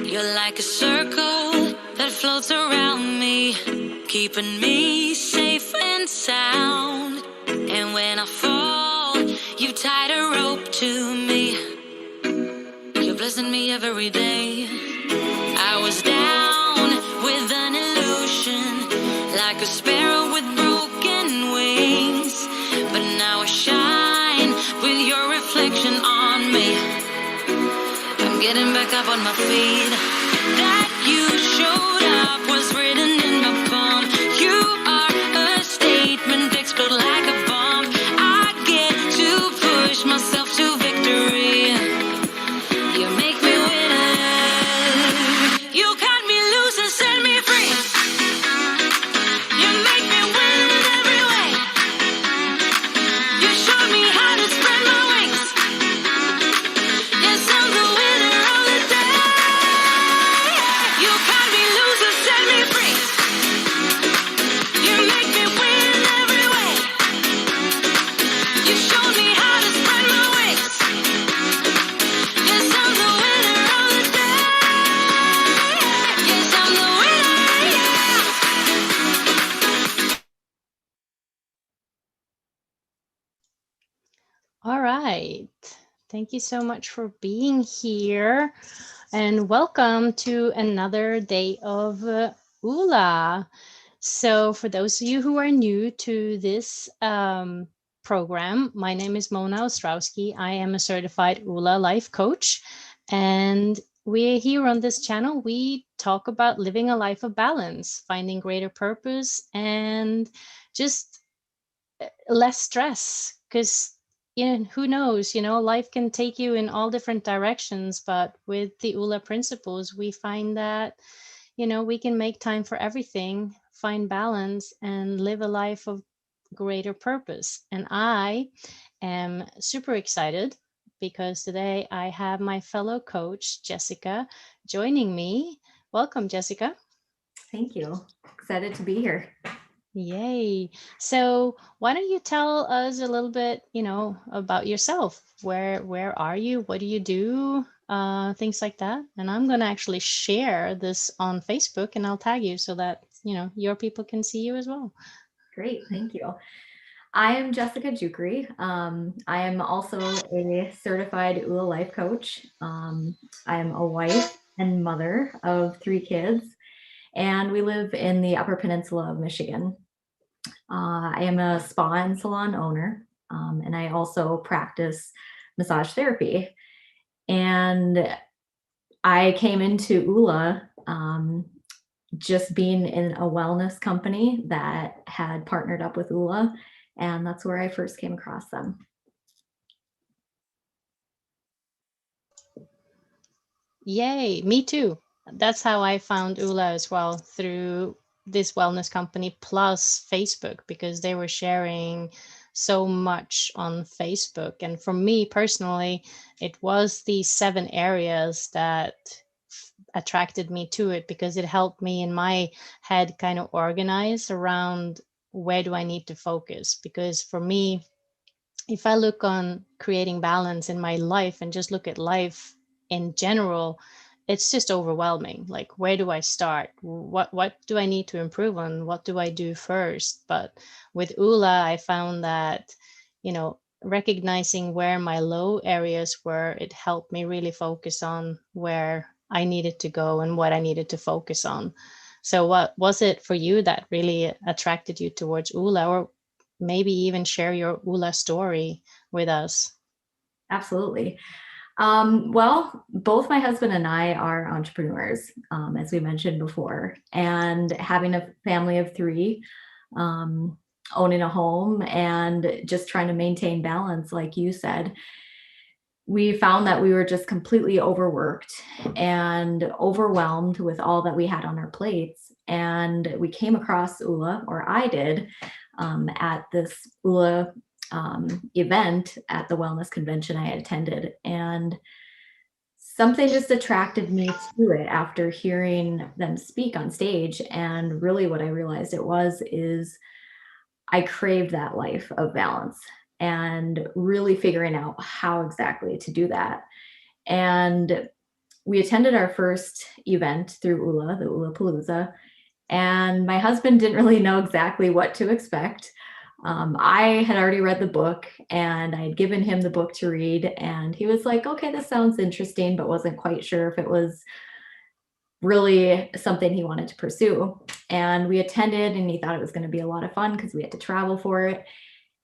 You're like a circle that floats around me, keeping me safe and sound. And when I fall, you tied a rope to me. You're blessing me every day. I was down with an illusion, like a sparrow with broken wings. But now I shine with your reflection on me. I'm getting back up on my feet. That you showed up was written in my palm. You are a statement that explode like a bomb. I get to push myself to victory. You make me winner. You cut me loose and set me free. You make me win in every way. You showed me how to spread my wings. Yes, I'm the winner of the day. You cut me loose and set me free. You make me win in every way. You showed me how to spread my wings. Yes, I'm the winner of the day. Yes, I'm the winner, yeah. All right. Thank you so much for being here and welcome to another day of Oola. So for those of you who are new to this program, my name is Mona Ostrowski. I am a certified Oola life coach. And we're here on this channel. We talk about living a life of balance, finding greater purpose, and just less stress. Because who knows, life can take you in all different directions, but with the Oola principles, we find that, we can make time for everything, find balance, and live a life of greater purpose. And I am super excited because today I have my fellow coach, Jessica, joining me. Welcome, Jessica. Thank you. Excited to be here. Yay. So why don't you tell us a little bit, about yourself? Where are you? What do you do? Things like that. And I'm going to actually share this on Facebook and I'll tag you so that, your people can see you as well. Great. Thank you. I am Jessica Jukuri. I am also a certified Oola life coach. I am a wife and mother of 3 kids, and we live in the Upper Peninsula of Michigan. I am a spa and salon owner, and I also practice massage therapy. And I came into Oola just being in a wellness company that had partnered up with Oola, and that's where I first came across them. Yay, me too. That's how I found Oola as well, through this wellness company plus Facebook, because they were sharing so much on Facebook. And for me personally, it was these 7 areas that attracted me to it, because it helped me in my head kind of organize around where do I need to focus. Because for me, if I look on creating balance in my life and just look at life in general, it's just overwhelming. Like, where do I start? What do I need to improve on? What do I do first? But with Oola, I found that, recognizing where my low areas were, it helped me really focus on where I needed to go and what I needed to focus on. So what was it for you that really attracted you towards Oola, or maybe even share your Oola story with us? Absolutely. Well, both my husband and I are entrepreneurs, as we mentioned before, and having a family of 3, owning a home and just trying to maintain balance, like you said, we found that we were just completely overworked and overwhelmed with all that we had on our plates. And we came across Oola, or I did, at this Oola event at the wellness convention I attended. And something just attracted me to it after hearing them speak on stage. And really what I realized it was is I craved that life of balance and really figuring out how exactly to do that. And we attended our first event through Oola, the Oola Palooza, and my husband didn't really know exactly what to expect. I had already read the book and I had given him the book to read, and he was like, okay, this sounds interesting, but wasn't quite sure if it was really something he wanted to pursue. And we attended, and he thought it was going to be a lot of fun because we had to travel for it.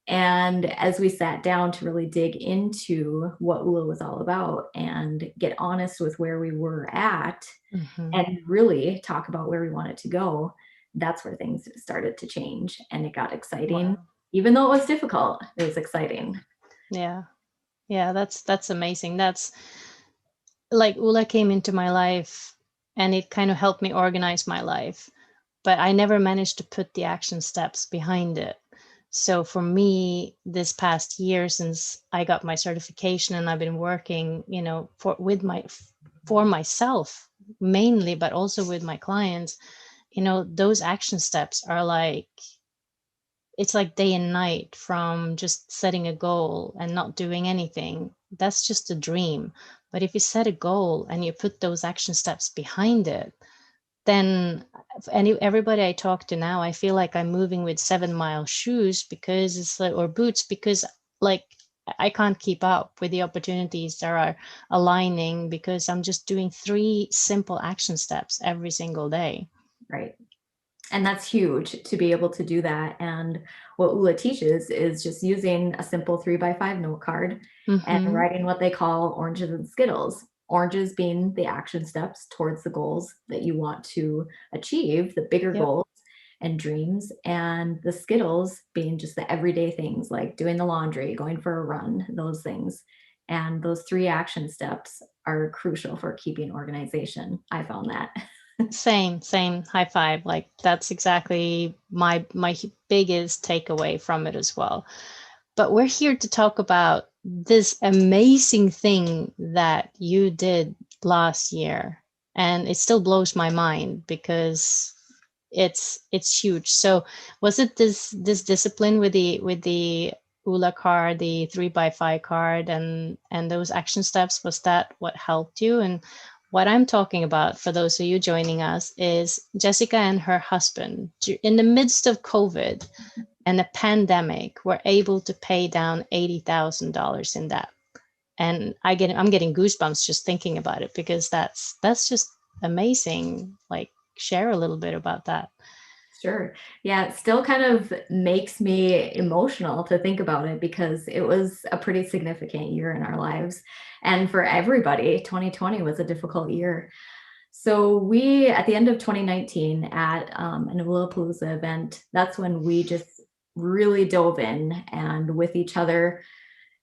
And as we sat down to really dig into what Oola was all about and get honest with where we were at and really talk about where we wanted to go, that's where things started to change and it got exciting. Wow. Even though it was difficult, it was exciting. Yeah. Yeah, that's amazing. That's like Ula came into my life and it kind of helped me organize my life, but I never managed to put the action steps behind it. So for me, this past year, since I got my certification and I've been working, for myself mainly, but also with my clients, those action steps are like, it's like day and night from just setting a goal and not doing anything. That's just a dream. But if you set a goal and you put those action steps behind it, then everybody I talk to now, I feel like I'm moving with 7-mile shoes because it's like, or boots, because like I can't keep up with the opportunities that are aligning because I'm just doing 3 simple action steps every single day. Right. And that's huge to be able to do that. And what Oola teaches is just using a simple 3x5 note card and writing what they call oranges and Skittles. Oranges being the action steps towards the goals that you want to achieve, the bigger Yep. goals and dreams, and the Skittles being just the everyday things like doing the laundry, going for a run, those things. And those 3 action steps are crucial for keeping organization. I found that. Same, high five. Like that's exactly my biggest takeaway from it as well. But we're here to talk about this amazing thing that you did last year, and it still blows my mind because it's huge. So was it this discipline with the Oola card, the 3x5 card, and those action steps? Was that what helped you? And what I'm talking about, for those of you joining us, is Jessica and her husband, in the midst of COVID and a pandemic, were able to pay down $80,000 in debt. And I'm getting goosebumps just thinking about it because that's just amazing. Like, share a little bit about that. Sure. Yeah, it still kind of makes me emotional to think about it because it was a pretty significant year in our lives. And for everybody, 2020 was a difficult year. So we, at the end of 2019 at an Palooza event, that's when we just really dove in, and with each other,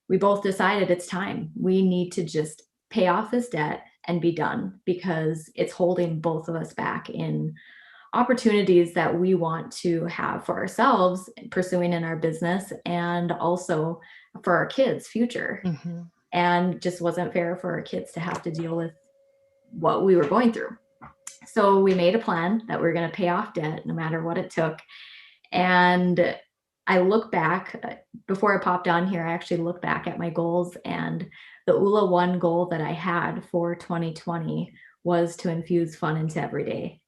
we both decided it's time. We need to just pay off this debt and be done because it's holding both of us back in opportunities that we want to have for ourselves pursuing in our business and also for our kids' future. And just wasn't fair for our kids to have to deal with what we were going through. So we made a plan that we were going to pay off debt no matter what it took. And I look back, before I popped on here, I actually look back at my goals, and the Oola One goal that I had for 2020 was to infuse fun into every day.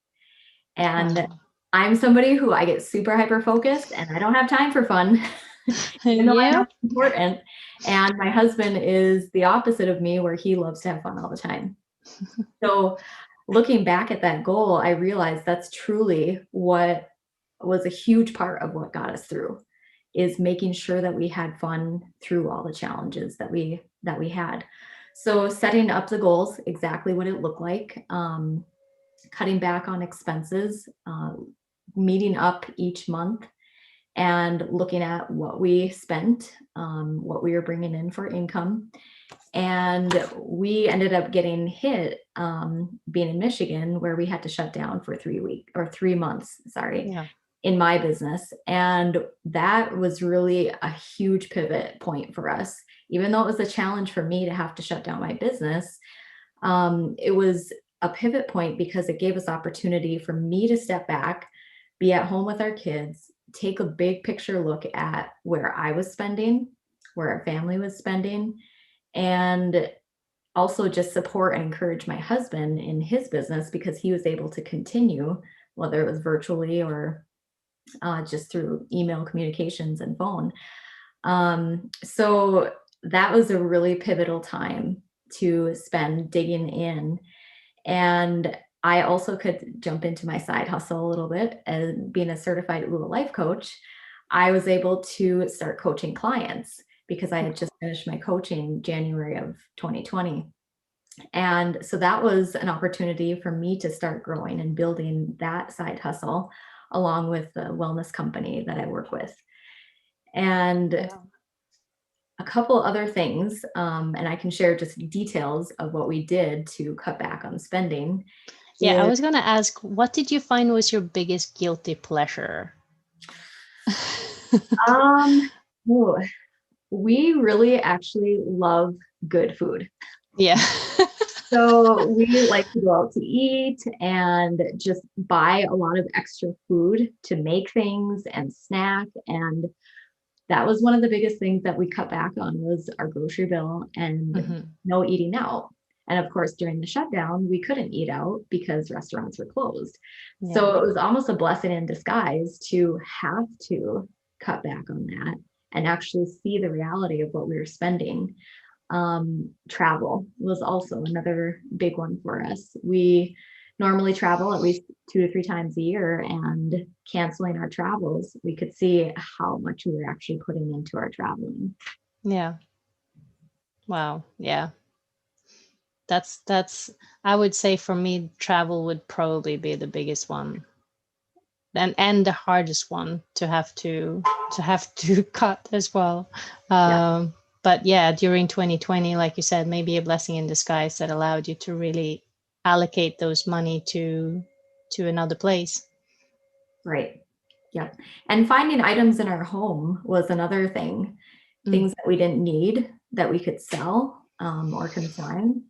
And I'm somebody who I get super hyper focused and I don't have time for fun, even though I know it's important. And my husband is the opposite of me, where he loves to have fun all the time. So looking back at that goal, I realized that's truly what was a huge part of what got us through, is making sure that we had fun through all the challenges that we had. So setting up the goals, exactly what it looked like, cutting back on expenses, meeting up each month and looking at what we spent, what we were bringing in for income. And we ended up getting hit, being in Michigan, where we had to shut down for 3 months, in my business. And that was really a huge pivot point for us. Even though it was a challenge for me to have to shut down my business, it was a pivot point because it gave us opportunity for me to step back, be at home with our kids, take a big picture look at where I was spending, where our family was spending, and also just support and encourage my husband in his business because he was able to continue, whether it was virtually or just through email communications and phone. So that was a really pivotal time to spend digging in. And I also could jump into my side hustle a little bit. And being a certified Oola life coach, I was able to start coaching clients because I had just finished my coaching January of 2020. And so that was an opportunity for me to start growing and building that side hustle along with the wellness company that I work with. And Wow. a couple other things, and I can share just details of what we did to cut back on spending. Yeah, I was going to ask, what did you find was your biggest guilty pleasure? Um, ooh, we really actually love good food. Yeah. So we like to go out to eat and just buy a lot of extra food to make things and snack. And that was one of the biggest things that we cut back on was our grocery bill and Mhm. no eating out. And of course, during the shutdown, we couldn't eat out because restaurants were closed. Yeah. So it was almost a blessing in disguise to have to cut back on that and actually see the reality of what we were spending. Travel was also another big one for us. We normally travel at least 2 to 3 times a year, and canceling our travels, we could see how much we were actually putting into our traveling. Yeah. Wow. Yeah. That's I would say for me, travel would probably be the biggest one. And the hardest one to have to cut as well. Yeah. But yeah, during 2020, like you said, maybe a blessing in disguise that allowed you to really allocate those money to another place. Right. Yeah. And finding items in our home was another thing. Things that we didn't need that we could sell or consign.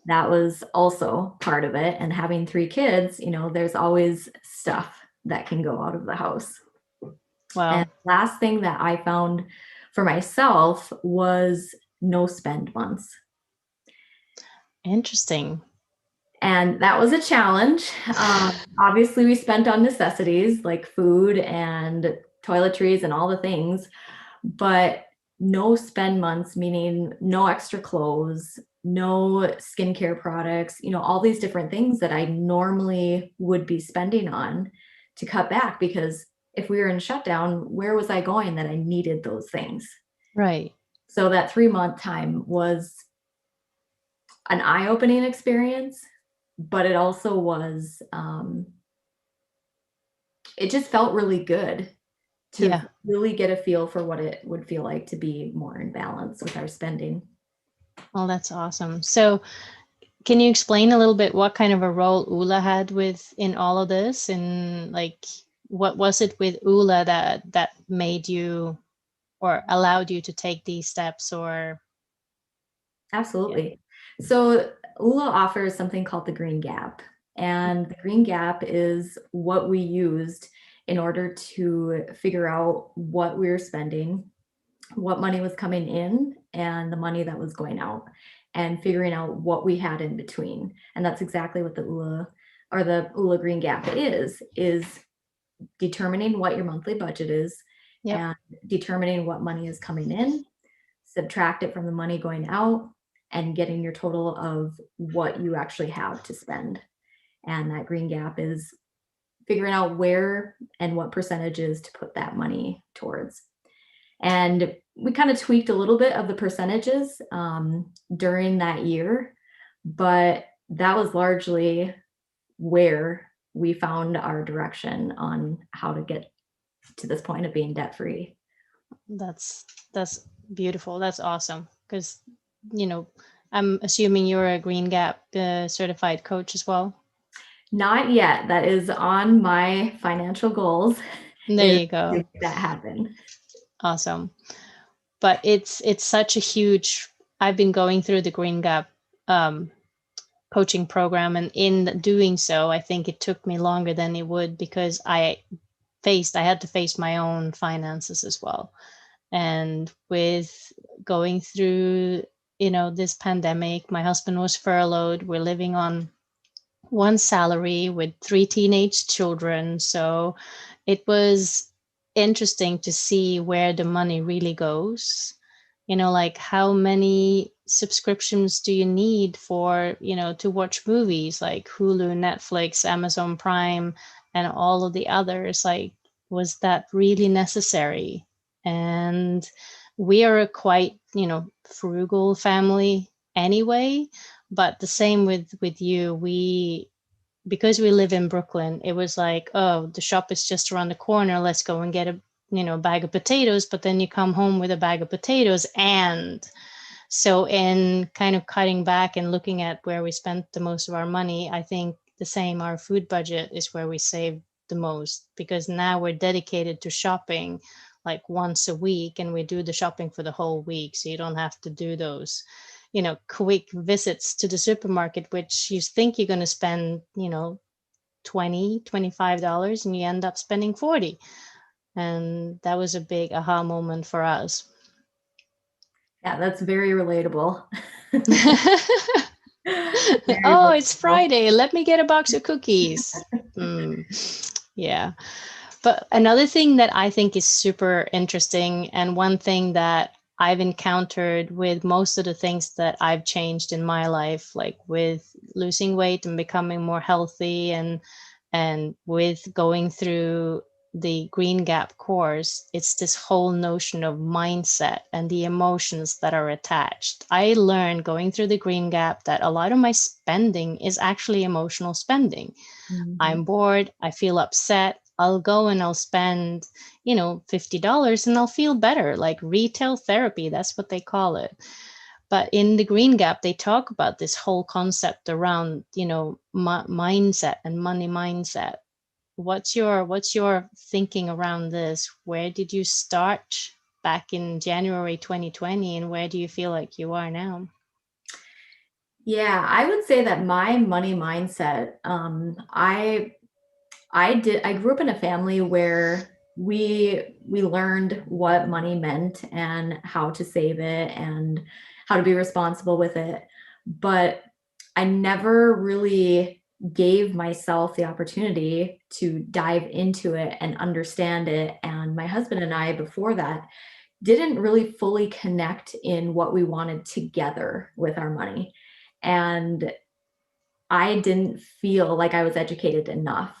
That was also part of it. And having 3 kids, there's always stuff that can go out of the house. And Wow. last thing that I found for myself was no spend months. Interesting. And that was a challenge. Obviously, we spent on necessities like food and toiletries and all the things, but no spend months, meaning no extra clothes, no skincare products, all these different things that I normally would be spending on to cut back because if we were in shutdown, where was I going that I needed those things? Right. So that 3-month time was an eye-opening experience, but it also was, it just felt really good to Yeah. really get a feel for what it would feel like to be more in balance with our spending. Well, that's awesome. So can you explain a little bit what kind of a role Oola had in all of this? And like, what was it with Oola that made you or allowed you to take these steps or yeah. Absolutely. So Oola offers something called the Green Gap. And the Green Gap is what we used in order to figure out what we were spending, what money was coming in, and the money that was going out, and figuring out what we had in between. And that's exactly what the Oola Green Gap is determining what your monthly budget is Yep. and determining what money is coming in, subtract it from the money going out, and getting your total of what you actually have to spend. And that green gap is figuring out where and what percentages to put that money towards. And we kind of tweaked a little bit of the percentages during that year, but that was largely where we found our direction on how to get to this point of being debt free. That's beautiful. That's awesome. Because, I'm assuming you're a Green Gap certified coach as well. Not yet. That is on my financial goals. There Is you to go. make that happen. Awesome. But it's such a huge, I've been going through the Green Gap coaching program, and in doing so, I think it took me longer than it would because I had to face my own finances as well. And with going through this pandemic, my husband was furloughed. We're living on one salary with 3 teenage children. So it was interesting to see where the money really goes. Like how many subscriptions do you need for, to watch movies like Hulu, Netflix, Amazon Prime, and all of the others? Like, was that really necessary? And we are a quite, frugal family anyway. But the same with you, because we live in Brooklyn, it was like, oh, the shop is just around the corner, let's go and get a bag of potatoes. But then you come home with a bag of potatoes. And so in kind of cutting back and looking at where we spent the most of our money, I think the same, our food budget is where we save the most, because now we're dedicated to shopping like once a week, and we do the shopping for the whole week. So you don't have to do those quick visits to the supermarket, which you think you're going to spend 20 $25, and you end up spending 40. And that was a big aha moment for us. Yeah, that's very relatable. Very Oh, it's relatable. Friday, let me get a box of cookies. Yeah. But another thing that I think is super interesting, and one thing that I've encountered with most of the things that I've changed in my life, like with losing weight and becoming more healthy, and with going through the Green Gap course, it's this whole notion of mindset and the emotions that are attached. I learned going through the Green Gap that a lot of my spending is actually emotional spending. I'm bored, I feel upset, I'll go and I'll spend, $50 and I'll feel better, like retail therapy, that's what they call it. But in the Green Gap, they talk about this whole concept around, mindset and money mindset. What's your thinking around this? Where did you start back in January 2020, and where do you feel like you are now? Yeah, I would say that my money mindset, I grew up in a family where we learned what money meant and how to save it and how to be responsible with it. But I never really gave myself the opportunity to dive into it and understand it. And my husband and I, before that, didn't really fully connect in what we wanted together with our money. And I didn't feel like I was educated enough.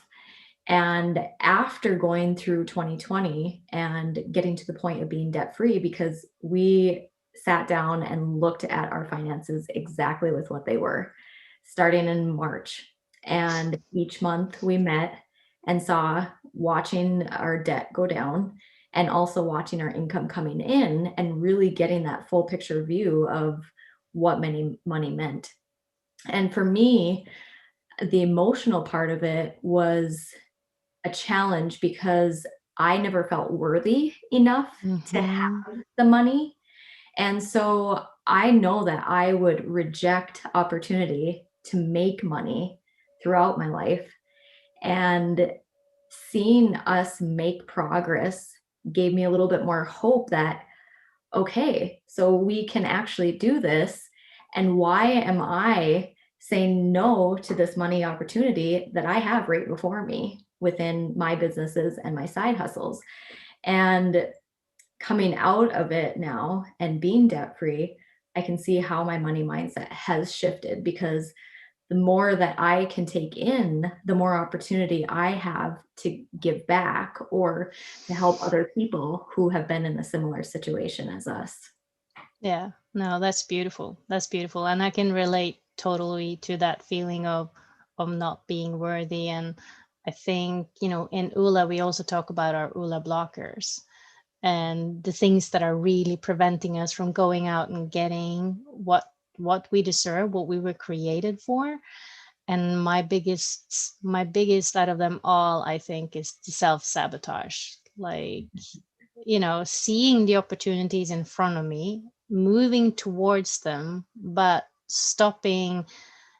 And after going through 2020 and getting to the point of being debt free, because we sat down and looked at our finances exactly with what they were, starting in March. And each month we met and saw, watching our debt go down and also watching our income coming in, and really getting that full picture view of what money meant. And for me, the emotional part of it was a challenge because I never felt worthy enough to Mm-hmm. have the money. And so I know that I would reject opportunity to make money throughout my life. And seeing us make progress gave me a little bit more hope that, okay, so we can actually do this. And why am I saying no to this money opportunity that I have right before me within my businesses and my side hustles? And coming out of it now and being debt free, I can see how my money mindset has shifted, because the more that I can take in, the more opportunity I have to give back or to help other people who have been in a similar situation as us. Yeah, no, that's beautiful. That's beautiful. And I can relate totally to that feeling of not being worthy. And I think, in Oola, we also talk about our Oola blockers and the things that are really preventing us from going out and getting what we deserve, what we were created for. And my biggest out of them all, I think, is the self-sabotage. Like, seeing the opportunities in front of me, moving towards them, but stopping.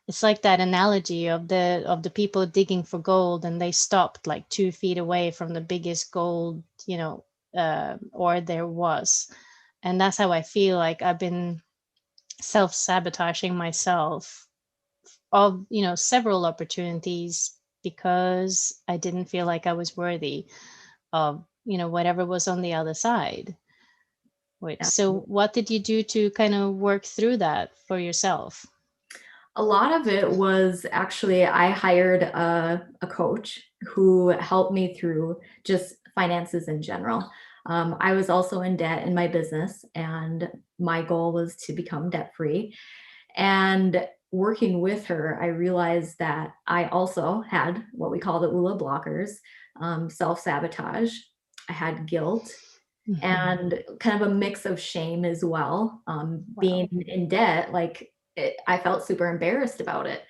It's like that analogy of the people digging for gold, and they stopped like 2 feet away from the biggest gold, or there was. And that's how I feel like I've been self-sabotaging myself of, several opportunities because I didn't feel like I was worthy of, whatever was on the other side. Wait, so what did you do to kind of work through that for yourself? A lot of it was actually I hired a coach who helped me through just finances in general. I was also in debt in my business, and my goal was to become debt free. And working with her, I realized that I also had what we call the Oola blockers, self sabotage. I had guilt Mhm. and kind of a mix of shame as well. Being Wow. in debt, I felt super embarrassed about it.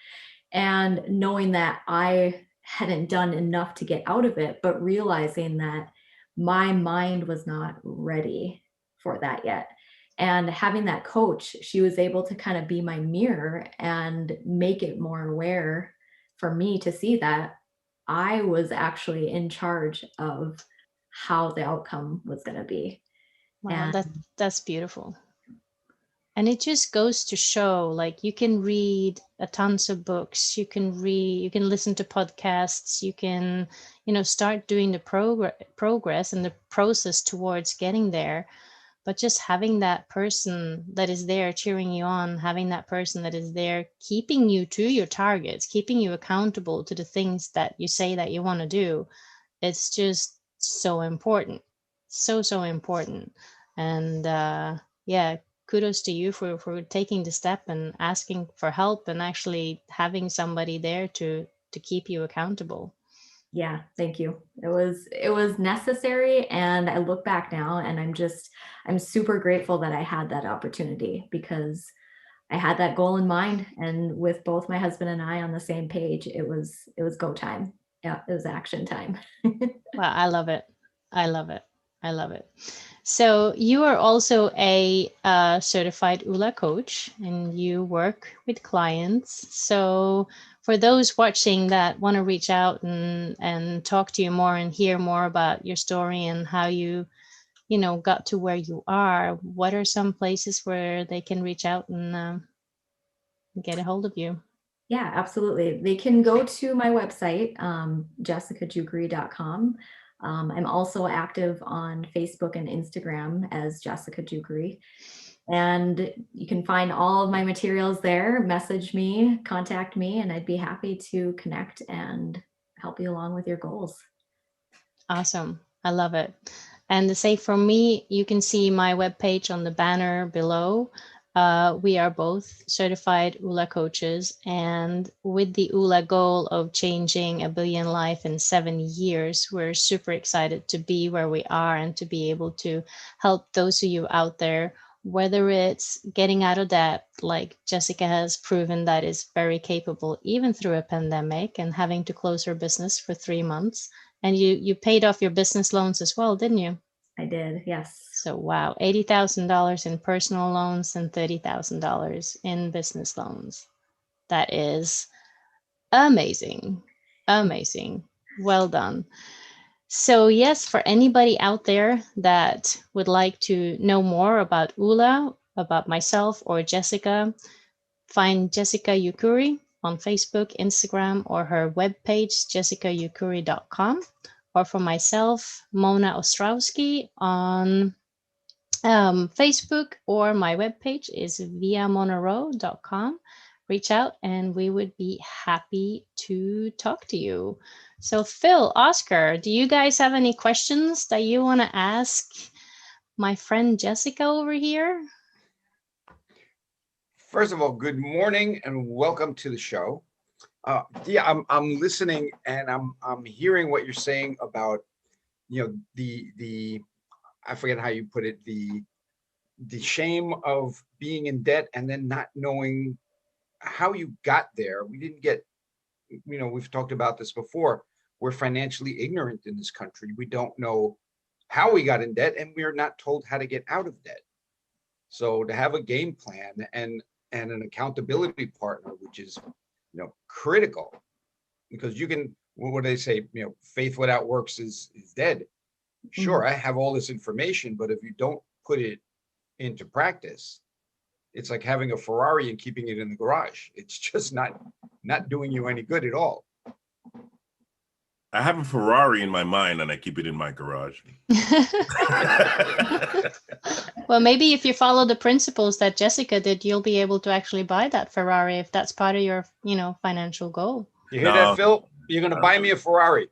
And knowing that I hadn't done enough to get out of it, but realizing that my mind was not ready for that yet. And having that coach, she was able to kind of be my mirror and make it more aware for me to see that I was actually in charge of how the outcome was going to be. Wow, And that's beautiful. And it just goes to show, like, you can read a tons of books, you can listen to podcasts, you can, start doing the progress and the process towards getting there. But just having that person that is there cheering you on, having that person that is there keeping you to your targets, keeping you accountable to the things that you say that you want to do, it's just so important. So important. And yeah, kudos to you for taking the step and asking for help and actually having somebody there to keep you accountable. yeah, thank you. It was necessary, and I look back now and I'm super grateful that I had that opportunity, because I had that goal in mind, and with both my husband and I on the same page, it was go time. Yeah, it was action time. Wow, I love it. I love it. I love it. So you are also a certified Oola coach, and you work with clients. So for those watching that want to reach out and talk to you more and hear more about your story and how you got to where you are, what are some places where they can reach out and get a hold of you? Yeah, absolutely. They can go to my website, jessicajukuri.com. I'm also active on Facebook and Instagram as Jessica Jukuri. And you can find all of my materials there. Message me, contact me, and I'd be happy to connect and help you along with your goals. Awesome. I love it. And the same for me, you can see my webpage on the banner below. We are both certified Oola coaches, and with the Oola goal of changing 1 billion life in 7 years, we're super excited to be where we are and to be able to help those of you out there, whether it's getting out of debt, like Jessica has proven that is very capable, even through a pandemic and having to close her business for 3 months. And you paid off your business loans as well, didn't you? I did, yes. So wow, $80,000 in personal loans and $30,000 in business loans. That is amazing. Amazing. Well done. So yes, for anybody out there that would like to know more about Oola, about myself or Jessica, find Jessica Jukuri on Facebook, Instagram, or her webpage, jessicajukuri.com. Or for myself, Mona Ostrowski on Facebook, or my webpage is viamonaro.com. Reach out and we would be happy to talk to you. So, Phil, Oscar, do you guys have any questions that you want to ask my friend Jessica over here? First of all, good morning and welcome to the show. Yeah, I'm listening and I'm hearing what you're saying about, the I forget how you put it, the shame of being in debt and then not knowing how you got there. We didn't get, we've talked about this before. We're financially ignorant in this country. We don't know how we got in debt, and we're not told how to get out of debt. So to have a game plan and an accountability partner, which is, critical, because you can, what do they say, faith without works is dead. Sure, I have all this information, but if you don't put it into practice, it's like having a Ferrari and keeping it in the garage. It's just not doing you any good at all. I have a Ferrari in my mind and I keep it in my garage. Well, maybe if you follow the principles that Jessica did, you'll be able to actually buy that Ferrari if that's part of your, financial goal. You hear that, Phil? You're going to buy me a Ferrari.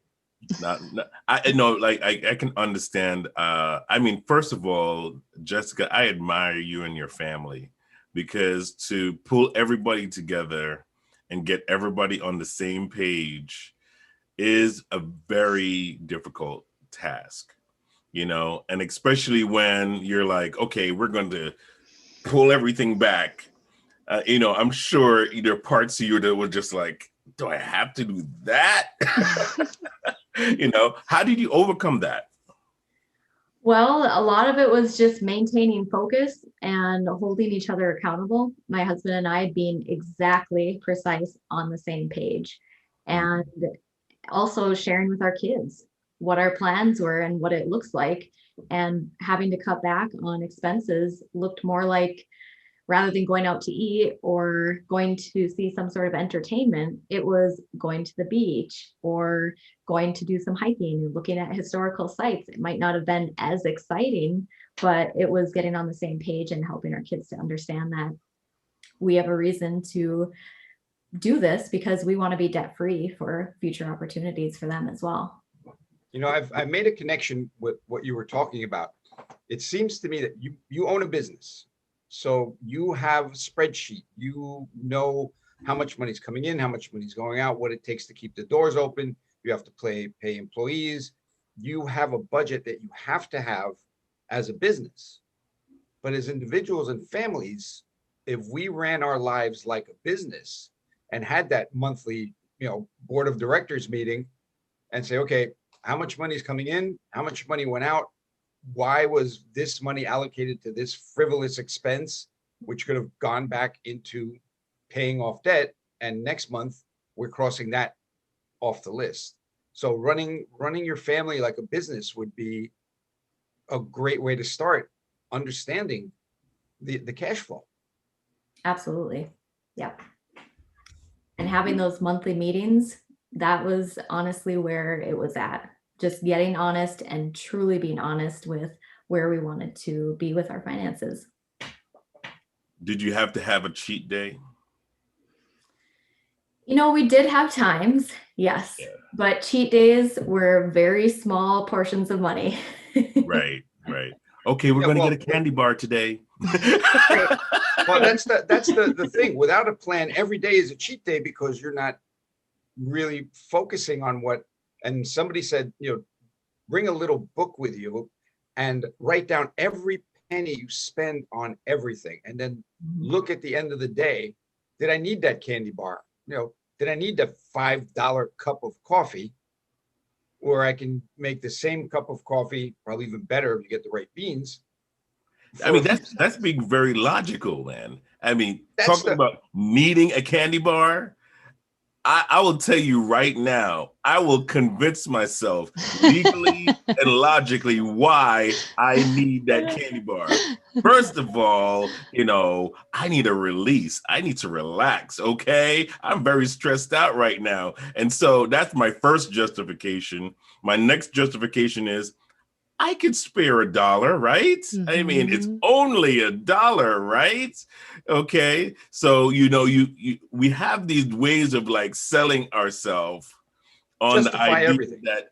I know, like I can understand. I mean, first of all, Jessica, I admire you and your family, because to pull everybody together and get everybody on the same page is a very difficult task, and especially when you're like, okay, we're going to pull everything back. I'm sure there are parts of you that were just like, do I have to do that? How did you overcome that? Well, a lot of it was just maintaining focus and holding each other accountable. My husband and I being exactly precise on the same page, and also sharing with our kids what our plans were and what it looks like, and having to cut back on expenses looked more like, rather than going out to eat or going to see some sort of entertainment, it was going to the beach or going to do some hiking and looking at historical sites. It might not have been as exciting, but it was getting on the same page and helping our kids to understand that we have a reason to do this because we want to be debt free for future opportunities for them as well. I've made a connection with what you were talking about. It seems to me that you own a business. So you have a spreadsheet, you know how much money's coming in, how much money's going out, what it takes to keep the doors open. You have to pay employees. You have a budget that you have to have as a business. But as individuals and families, if we ran our lives like a business and had that monthly, board of directors meeting and say, okay, how much money is coming in? How much money went out? Why was this money allocated to this frivolous expense, which could have gone back into paying off debt? And next month, we're crossing that off the list. So running your family like a business would be a great way to start understanding the cash flow. Absolutely. Yep. And having those monthly meetings, that was honestly where it was at. Just getting honest and truly being honest with where we wanted to be with our finances. Did you have to have a cheat day? We did have times, yes, but cheat days were very small portions of money. Right. Okay, we're going to get a candy bar today. Well, that's the thing. Without a plan, every day is a cheat day because you're not really focusing on what. And somebody said, bring a little book with you and write down every penny you spend on everything. And then look at the end of the day. Did I need that candy bar? Did I need the $5 cup of coffee? Or I can make the same cup of coffee, probably even better if you get the right beans. I mean, that's being very logical, man. I mean, talking about needing a candy bar, I will tell you right now, I will convince myself legally and logically why I need that candy bar. First of all, I need a release. I need to relax, okay? I'm very stressed out right now. And so that's my first justification. My next justification is I could spare $1, right? Mm-hmm. I mean, it's only $1, right? Okay. So, we have these ways of like selling ourselves on the idea everything. That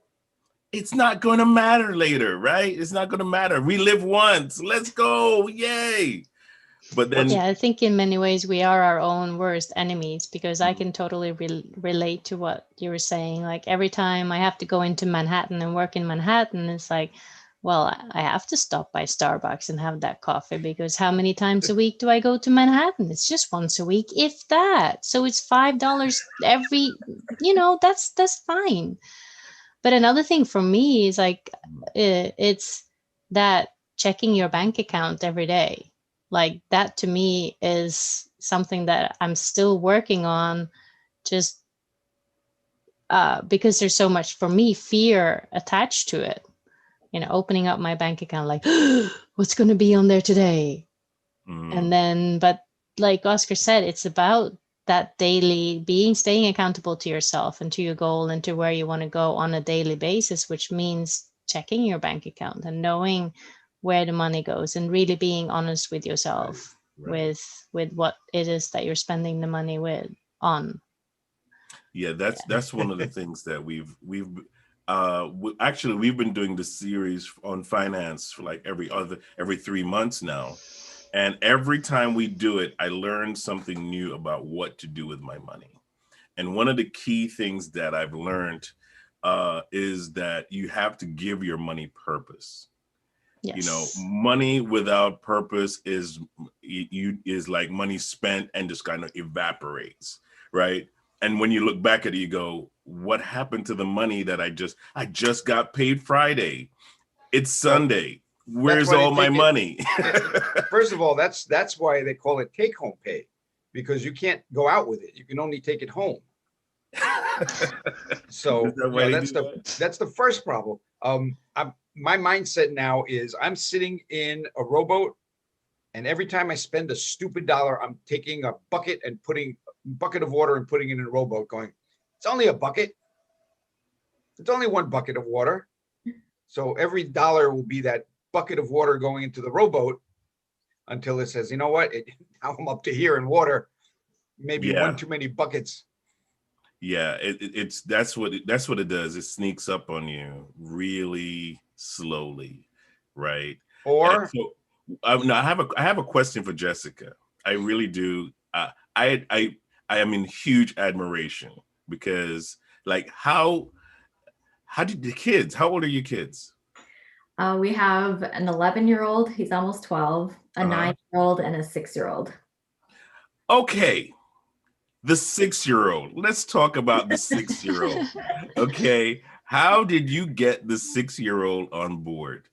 it's not going to matter later, right? It's not going to matter. We live once. Let's go. Yay. But then, I think in many ways we are our own worst enemies, because I can totally relate to what you were saying. Like every time I have to go into Manhattan and work in Manhattan, it's like, well, I have to stop by Starbucks and have that coffee, because how many times a week do I go to Manhattan? It's just once a week, if that. So it's $5 every, that's fine. But another thing for me is like, it's that checking your bank account every day. Like that to me is something that I'm still working on, just because there's so much, for me, fear attached to it. Opening up my bank account, like, what's going to be on there today? And then, but like Oscar said, it's about that daily staying accountable to yourself and to your goal and to where you want to go on a daily basis, which means checking your bank account and knowing where the money goes and really being honest with yourself, with what it is that you're spending the money on. Yeah, that's one of the things that we've actually we've been doing this series on finance for like every 3 months now. And every time we do it, I learn something new about what to do with my money. And one of the key things that I've learned is that you have to give your money purpose. Yes. You know, money without purpose is like money spent and just kind of evaporates, right? And when you look back at it, you go, what happened to the money that I just got paid Friday? It's Sunday. Where's all my money? First of all, that's why they call it take home pay, because you can't go out with it. You can only take it home. So yeah, that's the first problem. My mindset now is I'm sitting in a rowboat, and every time I spend a stupid dollar, I'm taking a bucket and putting bucket of water and putting it in a rowboat, going, it's only a bucket. It's only one bucket of water. So every dollar will be that bucket of water going into the rowboat until it says, you know what, now I'm up to here in water, maybe one too many buckets. Yeah, that's what it does. It sneaks up on you really slowly, right? Or so, I have a question for Jessica. I really do. I am in huge admiration because, like, how did the kids? How old are your kids? We have an 11-year-old. He's almost 12. A 9-year-old and a 6-year-old. Okay. The 6-year-old. Let's talk about the 6-year-old. Okay. How did you get the 6-year-old on board?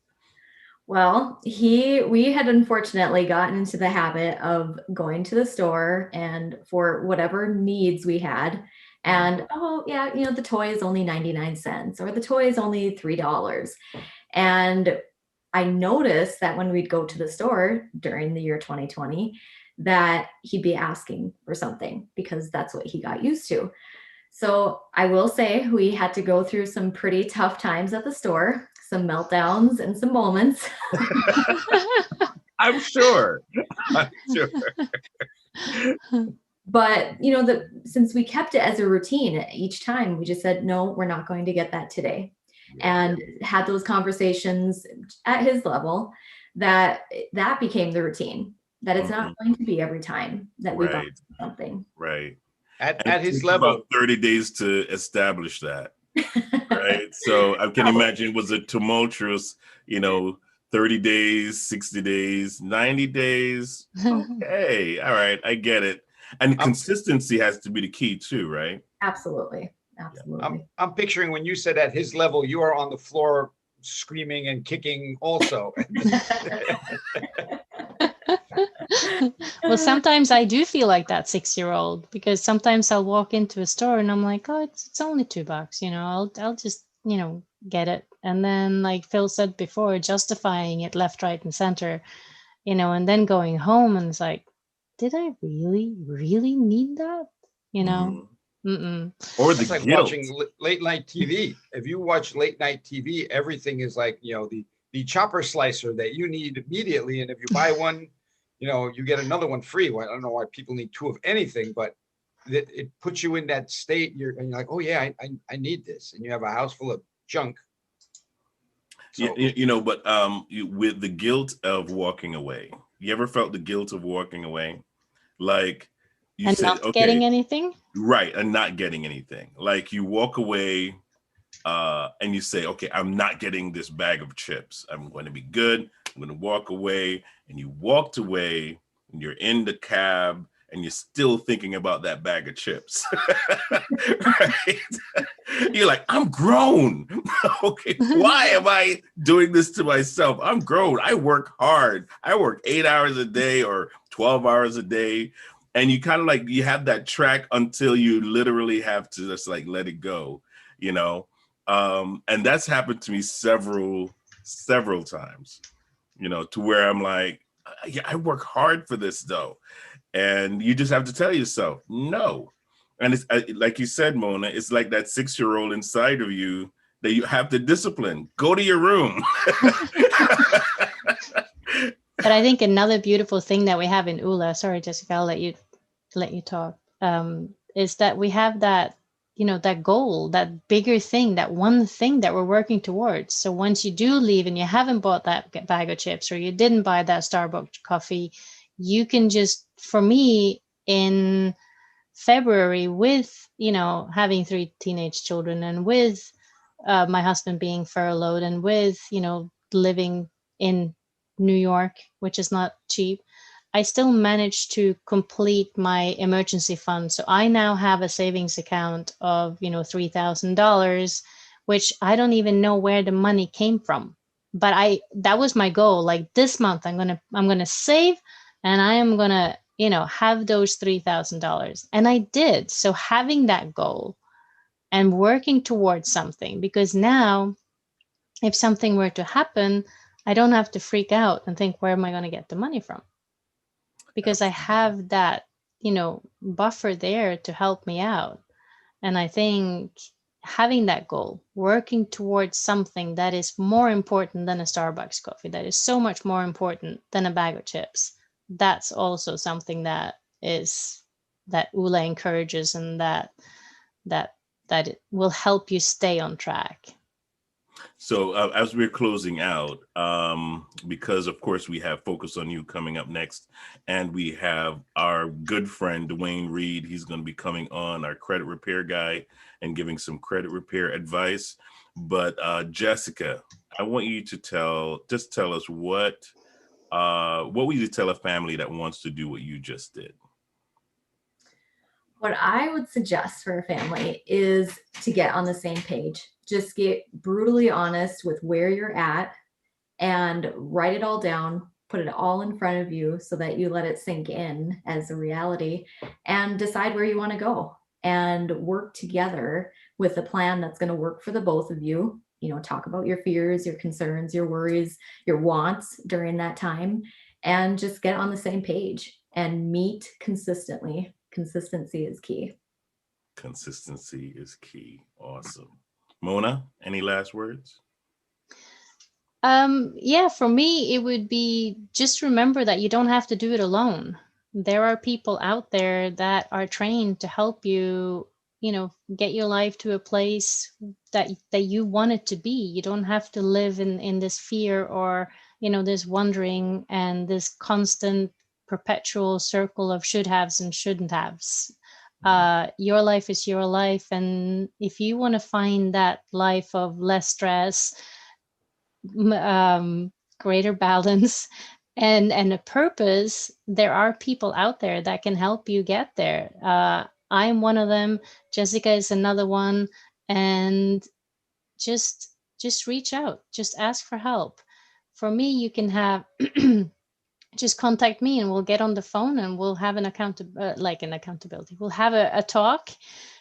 Well, we had unfortunately gotten into the habit of going to the store and for whatever needs we had. And, oh yeah, the toy is only 99 cents or the toy is only $3. And I noticed that when we'd go to the store during the year 2020, that he'd be asking for something because that's what he got used to. So I will say we had to go through some pretty tough times at the store, some meltdowns and some moments. I'm sure. But, since we kept it as a routine each time, we just said, no, we're not going to get that today. And had those conversations at his level that became the routine, that it's not going to be every time that we buy something. Right. At his level. About 30 days to establish that. Right. So I can imagine it was a tumultuous, 30 days, 60 days, 90 days. Okay. All right. I get it. And consistency has to be the key too, right? Absolutely. I'm picturing when you said at his level, you are on the floor screaming and kicking also. Well, sometimes I do feel like that 6-year-old because sometimes I'll walk into a store and I'm like, oh, it's only $2, I'll just, get it. And then like Phil said before, justifying it left, right, and center, and then going home and it's like, did I really, really need that? Or it's like guilt. Watching late night TV. If you watch late night TV, everything is like, the chopper slicer that you need immediately. And if you buy one, you get another one free. Well, I don't know why people need two of anything, but it puts you in that state. You're like, oh yeah, I need this. And you have a house full of junk. So, but with the guilt of walking away, you ever felt the guilt of walking away? Like you and said, not getting anything? Right. And not getting anything. Like you walk away and you say, okay, I'm not getting this bag of chips. I'm going to be good. I'm going to walk away. And you walked away and you're in the cab and you're still thinking about that bag of chips. Right? You're like, I'm grown. Okay, why am I doing this to myself? I'm grown. I work hard. I work 8 hours a day or 12 hours a day. And you kind of like, you have that track until you literally have to just like let it go, and that's happened to me several times, to where I'm like, yeah, I work hard for this though. And you just have to tell yourself, no. And it's like you said, Mona, it's like that 6-year-old inside of you that you have to discipline. Go to your room. But I think another beautiful thing that we have in Oola, sorry, Jessica, I'll let you talk, is that we have that, that goal, that bigger thing, that one thing that we're working towards. So once you do leave and you haven't bought that bag of chips or you didn't buy that Starbucks coffee, you can just, for me, in February, with, having 3 teenage children and with my husband being furloughed and with, living in New York, which is not cheap, I still managed to complete my emergency fund. So I now have a savings account of, $3,000, which I don't even know where the money came from. But that was my goal. Like this month, I'm gonna save, and I am gonna, have those $3,000. And I did. So having that goal and working towards something, because now if something were to happen, I don't have to freak out and think, where am I going to get the money from? Because I have that, buffer there to help me out. And I think having that goal, working towards something that is more important than a Starbucks coffee, that is so much more important than a bag of chips, that's also something that Oola encourages, and that it will help you stay on track. So as we're closing out, because of course we have Focus on You coming up next, and we have our good friend Dwayne Reed. He's going to be coming on, our credit repair guy, and giving some credit repair advice. But Jessica, I want you to tell us what would you tell a family that wants to do what you just did? What I would suggest for a family is to get on the same page. Just get brutally honest with where you're at and write it all down, put it all in front of you so that you let it sink in as a reality, and decide where you want to go and work together with a plan that's going to work for the both of you. Talk about your fears, your concerns, your worries, your wants during that time, and just get on the same page and meet consistently. Consistency is key. Consistency is key. Awesome. Mona, any last words? Yeah, for me, it would be just remember that you don't have to do it alone. There are people out there that are trained to help you, get your life to a place that you want it to be. You don't have to live in this fear or, this wondering and this constant perpetual circle of should haves and shouldn't haves. Your life is your life. And if you want to find that life of less stress, greater balance, and a purpose, there are people out there that can help you get there. I'm one of them. Jessica is another one. And just reach out, just ask for help. For me, you can have just contact me and we'll get on the phone and we'll have an accountability. We'll have a talk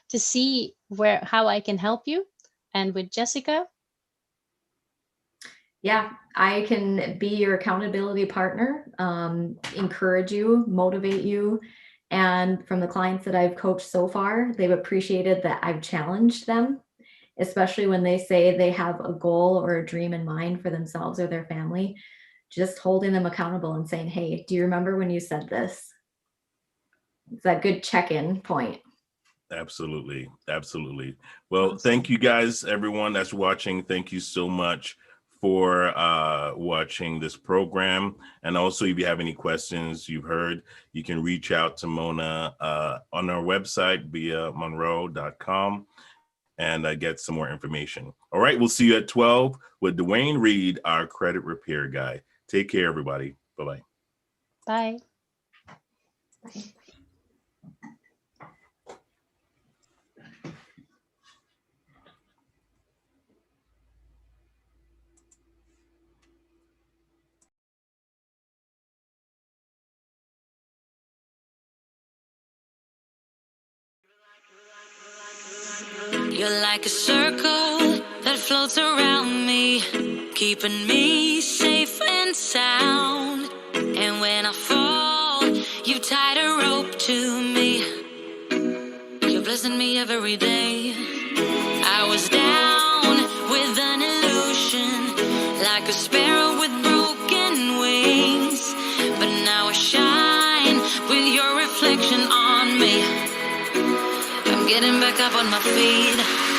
to see how I can help you. And with Jessica, yeah, I can be your accountability partner, encourage you, motivate you. And from the clients that I've coached so far, they've appreciated that I've challenged them, especially when they say they have a goal or a dream in mind for themselves or their family. Just holding them accountable and saying, hey, do you remember when you said this? It's that good check-in point. Absolutely. Absolutely. Well, thank you guys, everyone that's watching. Thank you so much for watching this program. And also, if you have any questions you've heard, you can reach out to Mona on our website via monaro.com and get some more information. All right, we'll see you at 12 with Dwayne Reed, our credit repair guy. Take care, everybody. Bye-bye. Bye. Bye. You're like a circle that floats around me, keeping me safe and sound. And And when I fall, you tied a rope to me. You're blessing me every day. I was down with an illusion, like a sparrow with broken wings. But now I shine with your reflection on me. I'm getting back up on my feet.